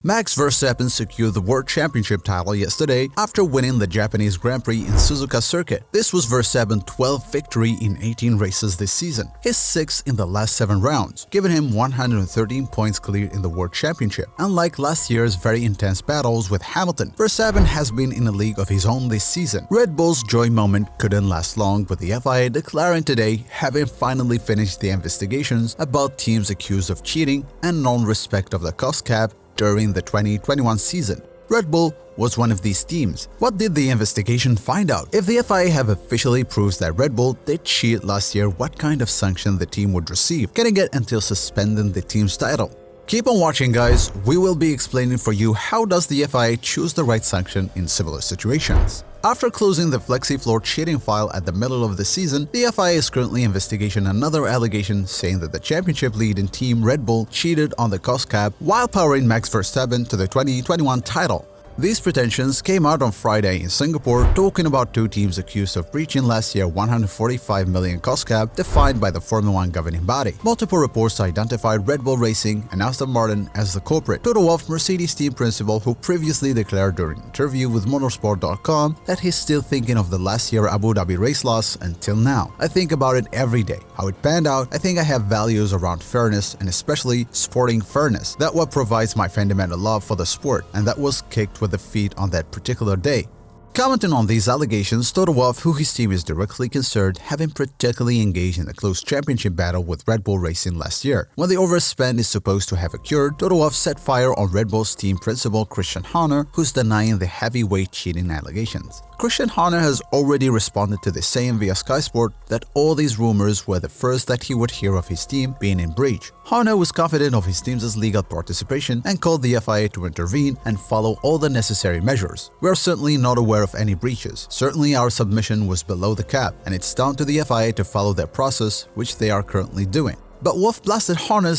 Max Verstappen secured the World Championship title yesterday after winning the Japanese Grand Prix in suzuka circuit. This was Verstappen's 12th victory in 18 races this season, his 6th in the last 7 rounds, giving him 113 points clear in the World Championship. Unlike last year's very intense battles with Hamilton, Verstappen has been in a league of his own this season. Red Bull's joy moment couldn't last long, with the FIA declaring today having finally finished the investigations about teams accused of cheating and non-respect of the cost cap during the 2021 season. Red Bull was one of these teams. What did the investigation find out? If the FIA have officially proves that Red Bull did cheat last year, what kind of sanction the team would receive? Can it get until suspending the team's title? Keep on watching, guys. We will be explaining for you how does the FIA choose the right sanction in similar situations. After closing the flexi-floor cheating file at the middle of the season, the FIA is currently investigating another allegation saying that the championship leading team Red Bull cheated on the cost cap while powering Max Verstappen to the 2021 title. These pretensions came out on Friday in Singapore, talking about two teams accused of breaching last year's 145 million cost cap defined by the Formula 1 governing body. Multiple reports identified Red Bull Racing and Aston Martin as the culprit. Toto Wolff, Mercedes team principal, who previously declared during an interview with motorsport.com that he's still thinking of the last year Abu Dhabi race loss until now. "I think about it every day, how it panned out. I think I have values around fairness and especially sporting fairness. That's what provides my fundamental love for the sport, and that was kicked with the feet on that particular day." Commenting on these allegations, Toto Wolff, who his team is directly concerned, having particularly engaged in a close championship battle with Red Bull Racing last year. When the overspend is supposed to have occurred, Toto Wolff set fire on Red Bull's team principal Christian Horner, who's denying the heavyweight cheating allegations. Christian Horner has already responded to this, saying via Sky Sport that all these rumors were the first that he would hear of his team being in breach. Horner was confident of his team's legal participation and called the FIA to intervene and follow all the necessary measures. "We are certainly not aware of any breaches. Certainly our submission was below the cap, and it's down to the FIA to follow their process, which they are currently doing." But Wolff blasted Horner,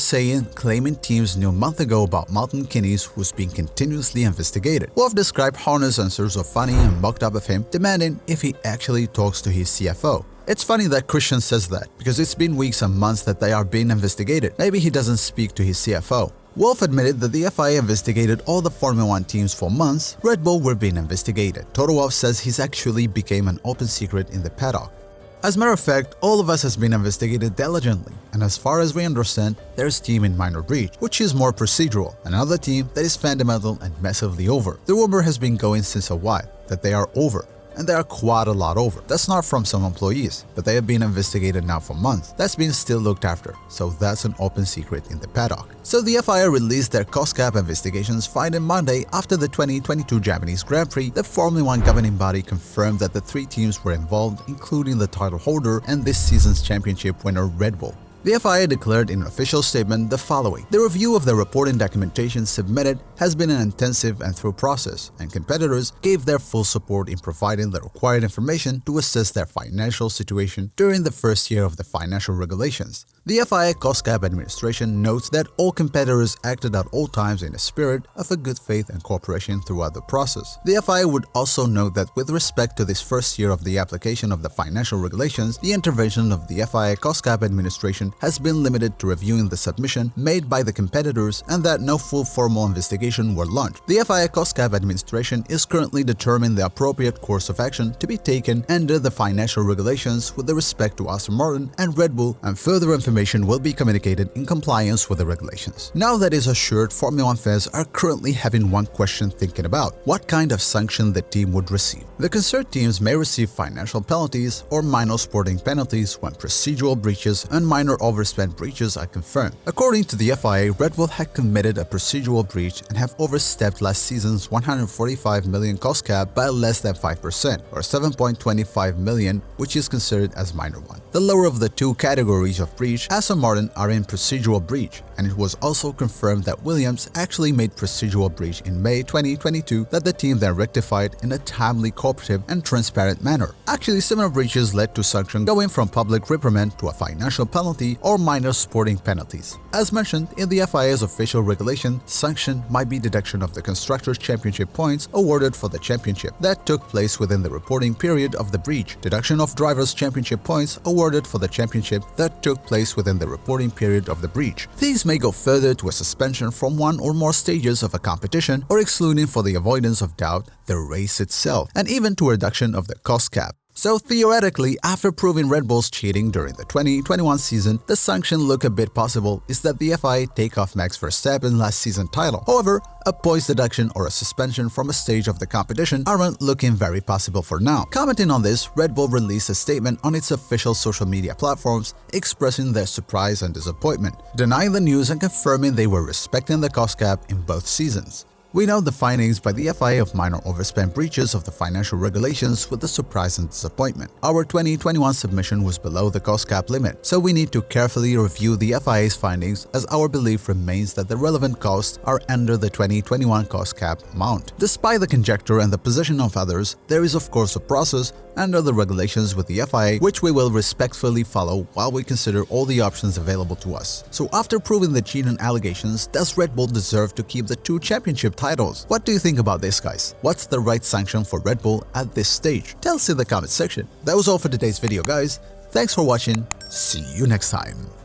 claiming teams knew a month ago about Martin Keynes, who's being continuously investigated. Wolff described Horner's answers as funny and mocked up of him, demanding if he actually talks to his CFO. It's funny that Christian says that, because it's been weeks and months that they are being investigated. Maybe he doesn't speak to his CFO. Wolff admitted that the FIA investigated all the Formula 1 teams for months. Red Bull were being investigated. Toto Wolff says he's actually became an open secret in the paddock. As a matter of fact, all of us has been investigated diligently, and as far as we understand, there's team in minor breach, which is more procedural, another team that is fundamental and massively over. The rumor has been going since a while that they are over, and they are quite a lot over. That's not from some employees, but they have been investigated now for months. That's been still looked after, so that's an open secret in the paddock. So the FIA released their cost cap investigations finding Monday after the 2022 Japanese Grand Prix. The Formula 1 governing body confirmed that the 3 teams were involved, including the title holder and this season's championship winner Red Bull. The FIA declared in an official statement the following: "The review of the reporting documentation submitted has been an intensive and thorough process, and competitors gave their full support in providing the required information to assess their financial situation during the first year of the financial regulations." The FIA Cost Cap Administration notes that all competitors acted at all times in a spirit of a good faith and cooperation throughout the process. The FIA would also note that with respect to this first year of the application of the financial regulations, the intervention of the FIA Cost Cap Administration has been limited to reviewing the submission made by the competitors and that no full formal investigation were launched. The FIA Cost Cap Administration is currently determining the appropriate course of action to be taken under the financial regulations with respect to Aston Martin and Red Bull, and further information will be communicated in compliance with the regulations. Now that is assured, Formula 1 fans are currently having one question thinking about: what kind of sanction the team would receive. The concerned teams may receive financial penalties or minor sporting penalties when procedural breaches and minor overspend breaches are confirmed. According to the FIA, Red Bull had committed a procedural breach and have overstepped last season's 145 million cost cap by less than 5%, or 7.25 million, which is considered as minor one. The lower of the two categories of breach, Aston Martin are in procedural breach, and it was also confirmed that Williams actually made procedural breach in May 2022 that the team then rectified in a timely, cooperative, and transparent manner. Actually, similar breaches led to sanction going from public reprimand to a financial penalty or minor sporting penalties. As mentioned in the FIA's official regulation, sanction might be deduction of the Constructors' Championship points awarded for the championship that took place within the reporting period of the breach, deduction of Drivers' Championship points awarded awarded for the championship that took place within the reporting period of the breach. These may go further to a suspension from one or more stages of a competition, or excluding for the avoidance of doubt the race itself, and even to a reduction of the cost cap. So theoretically, after proving Red Bull's cheating during the 2021 season, the sanction look a bit possible is that the FIA take off Max Verstappen's last season title. However, a points deduction or a suspension from a stage of the competition aren't looking very possible for now. Commenting on this, Red Bull released a statement on its official social media platforms expressing their surprise and disappointment, denying the news and confirming they were respecting the cost cap in both seasons. We note the findings by the FIA of minor overspend breaches of the financial regulations with the surprise and disappointment. Our 2021 submission was below the cost cap limit, so we need to carefully review the FIA's findings as our belief remains that the relevant costs are under the 2021 cost cap amount. Despite the conjecture and the position of others, there is of course a process under the regulations with the FIA which we will respectfully follow while we consider all the options available to us. So after proving the cheating allegations, does Red Bull deserve to keep the 2 championship titles? What do you think about this, guys? What's the right sanction for Red Bull at this stage? Tell us in the comment section. That was all for today's video, guys. Thanks for watching. See you next time.